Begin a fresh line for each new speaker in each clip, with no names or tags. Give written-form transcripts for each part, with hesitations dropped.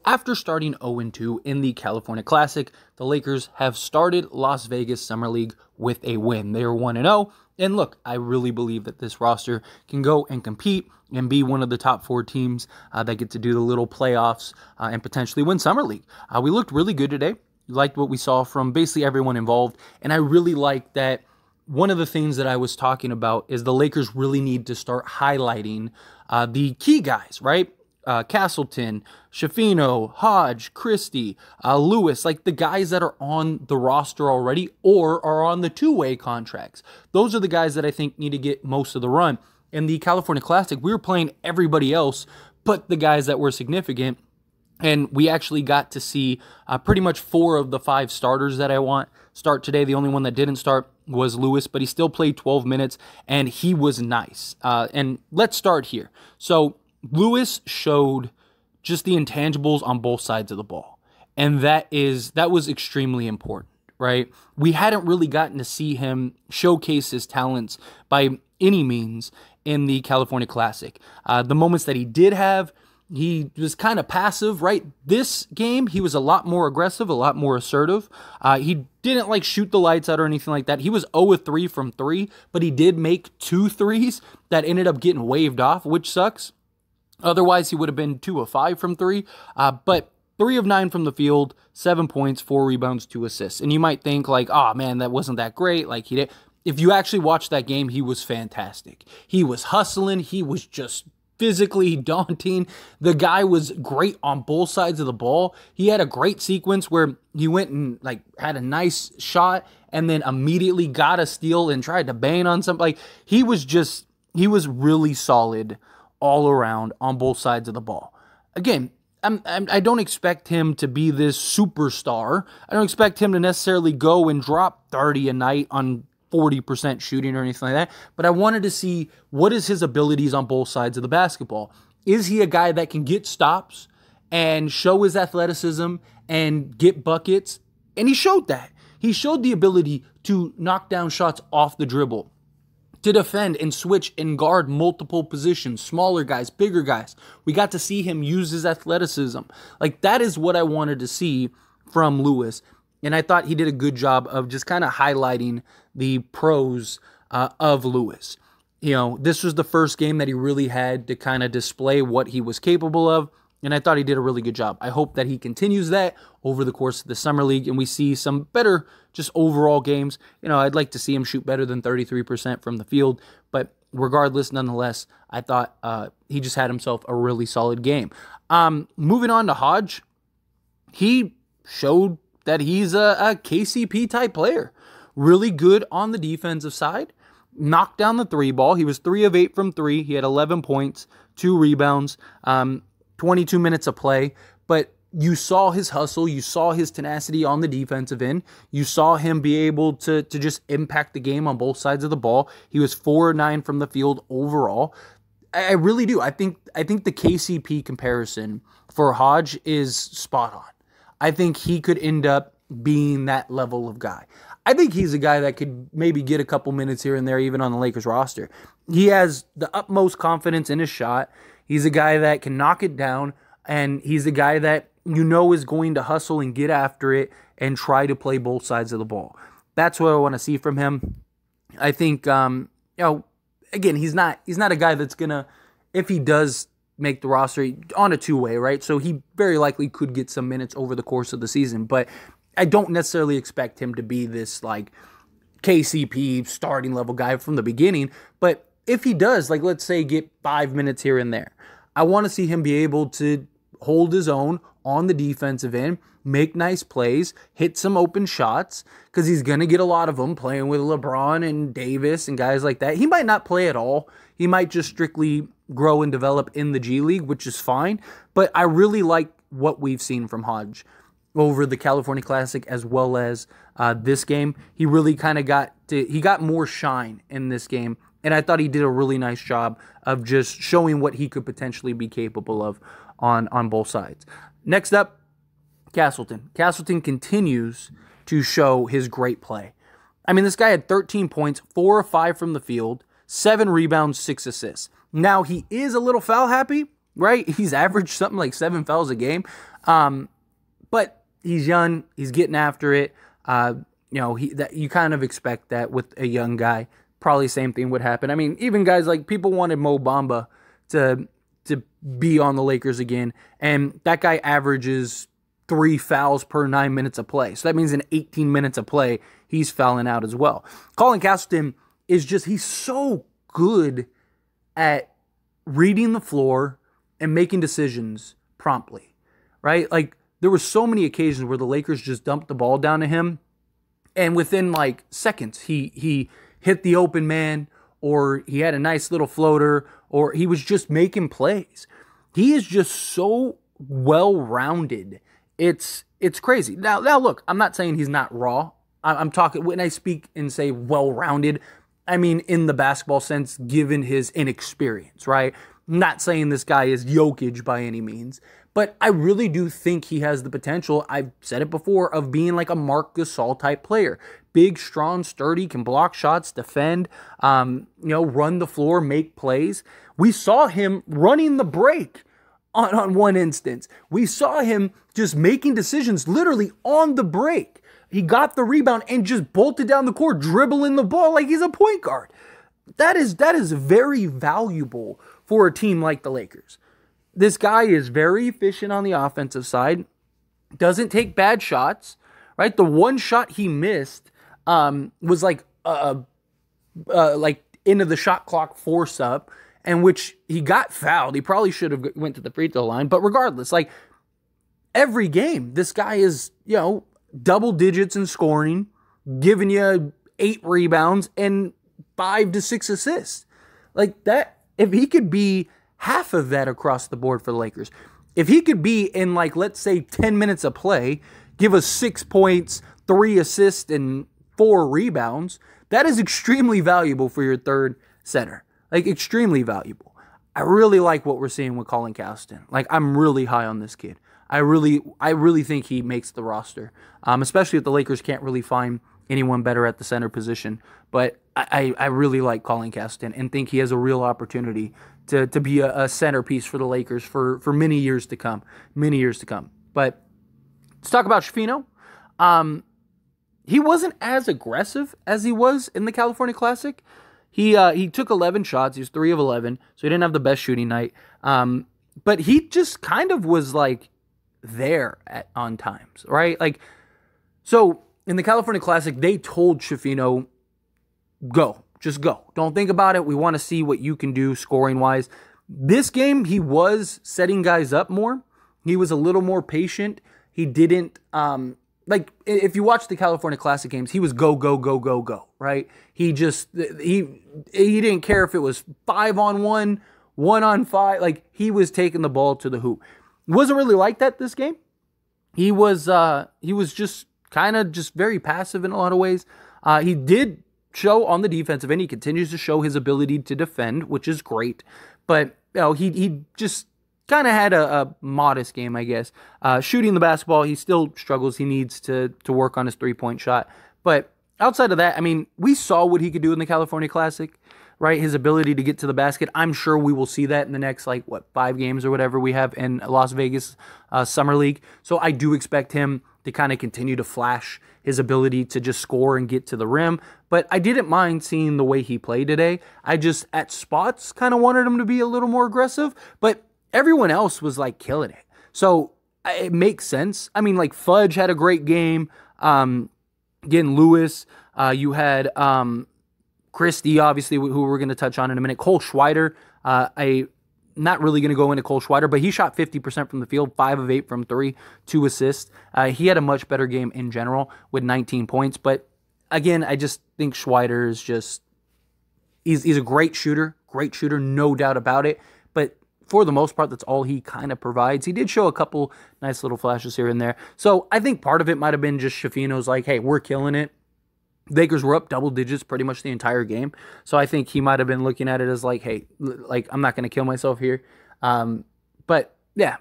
After starting 0-2 in the California Classic, the Lakers have started Las Vegas Summer League with a win. They are 1-0, and look, I really believe that this roster can go and compete and be one of the top 4 teams that get to do the little playoffs and potentially win Summer League. We looked really good today. Liked what we saw from basically everyone involved, and I really like that. One of the things that I was talking about is the Lakers really need to start highlighting the key guys, right? Castleton, Schifino, Hodge, Christie, Lewis, like the guys that are on the roster already or are on the two-way contracts. Those are the guys that I think need to get most of the run. In the California Classic, we were playing everybody else but the guys that were significant, and we actually got to see pretty much 4 of the 5 starters that I want start today. The only one that didn't start was Lewis, but he still played 12 minutes, and he was nice. And let's start here. So Lewis showed just the intangibles on both sides of the ball, and that was extremely important, right? We hadn't really gotten to see him showcase his talents by any means in the California Classic. The moments that he did have, he was kind of passive, right? This game, he was a lot more aggressive, a lot more assertive. He didn't like shoot the lights out or anything like that. He was 0-3 from 3, but he did make 2 threes that ended up getting waved off, which sucks. Otherwise, he would have been 2-5 from 3, but 3 of 9 from the field, 7 points, 4 rebounds, 2 assists. And you might think like, oh man, that wasn't that great. Like he did. If you actually watch that game, he was fantastic. He was hustling. He was just physically daunting. The guy was great on both sides of the ball. He had a great sequence where he went and like had a nice shot and then immediately got a steal and tried to bang on something. Like he was really solid all around on both sides of the ball. Again, I don't expect him to be this superstar. I don't expect him to necessarily go and drop 30 a night on 40% shooting or anything like that, but I wanted to see what is his abilities on both sides of the basketball. Is he a guy that can get stops and show his athleticism and get buckets? And he showed that. He showed the ability to knock down shots off the dribble, to defend and switch and guard multiple positions, smaller guys, bigger guys. We got to see him use his athleticism. Like that is what I wanted to see from Lewis. And I thought he did a good job of just kind of highlighting the pros of Lewis. You know, this was the first game that he really had to kind of display what he was capable of. And I thought he did a really good job. I hope that he continues that over the course of the Summer League and we see some better just overall games. You know, I'd like to see him shoot better than 33% from the field. But regardless, nonetheless, I thought he just had himself a really solid game. Moving on to Hodge, he showed that he's a KCP type player. Really good on the defensive side. Knocked down the 3 ball. He was 3 of 8 from 3. He had 11 points, 2 rebounds, 22 minutes of play. But you saw his hustle. You saw his tenacity on the defensive end. You saw him be able to just impact the game on both sides of the ball. He was 4 of 9 from the field overall. I really do. I think the KCP comparison for Hodge is spot on. I think he could end up being that level of guy. I think he's a guy that could maybe get a couple minutes here and there, even on the Lakers roster. He has the utmost confidence in his shot. He's a guy that can knock it down, and he's a guy that you know is going to hustle and get after it and try to play both sides of the ball. That's what I want to see from him. I think, you know, again, he's not a guy that's gonna, if he does make the roster on a two-way, right? So he very likely could get some minutes over the course of the season, but I don't necessarily expect him to be this like KCP starting level guy from the beginning. But if he does, like let's say get 5 minutes here and there, I want to see him be able to hold his own on the defensive end, make nice plays, hit some open shots, because he's going to get a lot of them playing with LeBron and Davis and guys like that. He might not play at all. He might just strictly grow and develop in the G League, which is fine. But I really like what we've seen from Hodge over the California Classic as well as this game. He really kind of got more shine in this game. And I thought he did a really nice job of just showing what he could potentially be capable of on both sides. Next up, Castleton. Castleton continues to show his great play. I mean, this guy had 13 points, 4 of 5 from the field, 7 rebounds, 6 assists. Now, he is a little foul happy. right? He's averaged something like 7 fouls a game. But he's young. He's getting after it. You kind of expect that with a young guy. Probably same thing would happen. I mean, even guys like people wanted Mo Bamba to be on the Lakers again, and that guy averages 3 fouls per 9 minutes of play. So that means in 18 minutes of play, he's fouling out as well. Colin Castleton he's so good at reading the floor and making decisions promptly, right? Like, there were so many occasions where the Lakers just dumped the ball down to him, and within like seconds, he hit the open man, or he had a nice little floater, or he was just making plays. He is just so well-rounded. It's crazy. Now look, I'm not saying he's not raw. I'm talking, when I speak and say well-rounded, I mean in the basketball sense, given his inexperience, right? I'm not saying this guy is Jokic by any means, but I really do think he has the potential, I've said it before, of being like a Marc Gasol type player. Big, strong, sturdy, can block shots, defend, run the floor, make plays. We saw him running the break on one instance. We saw him just making decisions literally on the break. He got the rebound and just bolted down the court, dribbling the ball like he's a point guard. That is very valuable for a team like the Lakers. This guy is very efficient on the offensive side, doesn't take bad shots, right? The one shot he missed was like into the shot clock force up, and which he got fouled. He probably should have went to the free throw line, but regardless, like, every game, this guy is, double digits in scoring, giving you 8 rebounds and 5 to 6 assists. Like that, if he could be half of that across the board for the Lakers, if he could be in, like, let's say 10 minutes of play, give us 6 points, 3 assists, and 4 rebounds, that is extremely valuable for your third center. Like, extremely valuable. I really like what we're seeing with Colin Castleton. Like, I'm really high on this kid. I really think he makes the roster, especially if the Lakers can't really find anyone better at the center position. But I really like Colin Castleton and think he has a real opportunity to be a centerpiece for the Lakers for many years to come. Many years to come. But let's talk about Schifino. He wasn't as aggressive as he was in the California Classic. He took 11 shots. He was 3 of 11, so he didn't have the best shooting night. But he just kind of was like there on times, right? Like, so in the California Classic, they told Schifino, go, just go. Don't think about it. We want to see what you can do scoring wise. This game, he was setting guys up more. He was a little more patient. He didn't, like, if you watch the California Classic games, he was go, go, go, go, go, right? He didn't care if it was 5-on-1, 1-on-5. Like, he was taking the ball to the hoop. It wasn't really like that this game. He was just kind of just very passive in a lot of ways. He did show on the defensive end. He continues to show his ability to defend, which is great. But he just kind of had a modest game, I guess. Shooting the basketball, he still struggles. He needs to work on his three-point shot. But outside of that, I mean, we saw what he could do in the California Classic, right? His ability to get to the basket. I'm sure we will see that in the next, 5 games or whatever we have in Las Vegas Summer League. So I do expect him to kind of continue to flash his ability to just score and get to the rim. But I didn't mind seeing the way he played today. I just, at spots, kind of wanted him to be a little more aggressive. But everyone else was, killing it. So it makes sense. I mean, Fudge had a great game. Again, Lewis. You had Christie, obviously, who we're going to touch on in a minute. Cole Schweider. Not really going to go into Cole Schweider, but he shot 50% from the field, 5 of 8 from 3, 2 assists. He had a much better game in general with 19 points. But again, I just think Schweider is just, he's a great shooter, no doubt about it. But for the most part, that's all he kind of provides. He did show a couple nice little flashes here and there. So I think part of it might have been just Schifino's like, hey, we're killing it. Lakers were up double digits pretty much the entire game. So I think he might have been looking at it as hey, I'm not going to kill myself here. But yeah,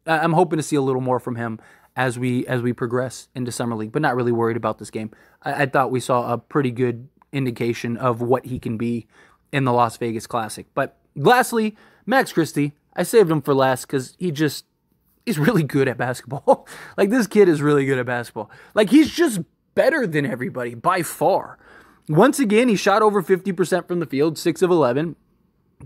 I'm hoping to see a little more from him as we progress into Summer League, but not really worried about this game. I thought we saw a pretty good indication of what he can be in the Las Vegas Classic. But lastly, Max Christie. I saved him for last because he's really good at basketball. Like, this kid is really good at basketball. Like, he's just better than everybody by far. Once again, he shot over 50% from the field, 6 of 11.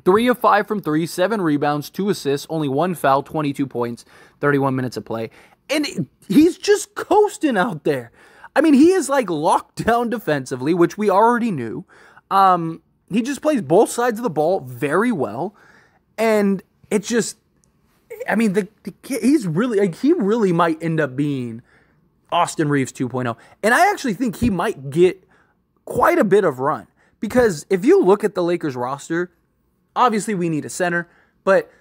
3 of 5 from 3, 7 rebounds, 2 assists, only 1 foul, 22 points, 31 minutes of play. And he's just coasting out there. I mean, he is like locked down defensively, which we already knew. He just plays both sides of the ball very well. And it's just, I mean, the kid, he's really, like, he really might end up being Austin Reaves 2.0. And I actually think he might get quite a bit of run. Because if you look at the Lakers roster, obviously we need a center. But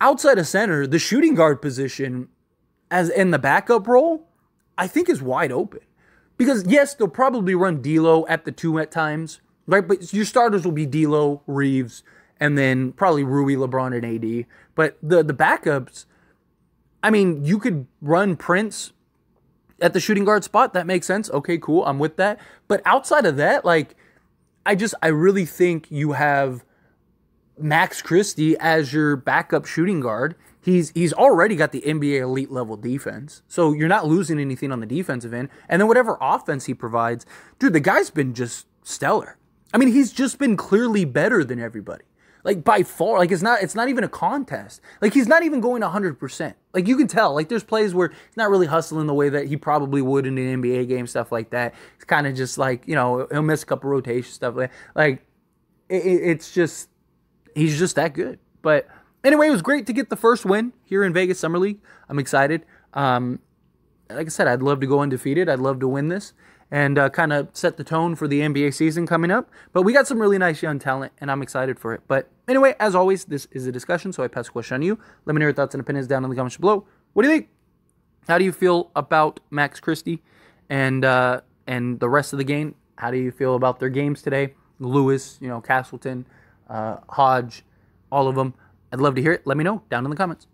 outside of center, the shooting guard position, as in the backup role, I think is wide open. Because, yes, they'll probably run D'Lo at the 2 at times, right? But your starters will be D'Lo, Reaves, and then probably Rui, LeBron, and AD. But the backups, I mean, you could run Prince at the shooting guard spot. That makes sense. Okay, cool. I'm with that. But outside of that, like, I really think you have Max Christie as your backup shooting guard. He's already got the NBA elite level defense. So you're not losing anything on the defensive end. And then whatever offense he provides, dude, the guy's been just stellar. I mean, he's just been clearly better than everybody. Like, by far. Like, it's not even a contest. Like, he's not even going 100%. Like, you can tell. Like, there's plays where he's not really hustling the way that he probably would in an NBA game, stuff like that. It's kind of just like, you know, he'll miss a couple rotation stuff. Like, it's just, he's just that good. But anyway, it was great to get the first win here in Vegas Summer League. I'm excited. Like I said, I'd love to go undefeated. I'd love to win this and kind of set the tone for the NBA season coming up. But we got some really nice young talent, and I'm excited for it. But anyway, as always, this is a discussion, so I pass the question on you. Let me know your thoughts and opinions down in the comments below. What do you think? How do you feel about Max Christie and the rest of the game? How do you feel about their games today? Lewis, Castleton, Hodge, all of them. I'd love to hear it. Let me know down in the comments.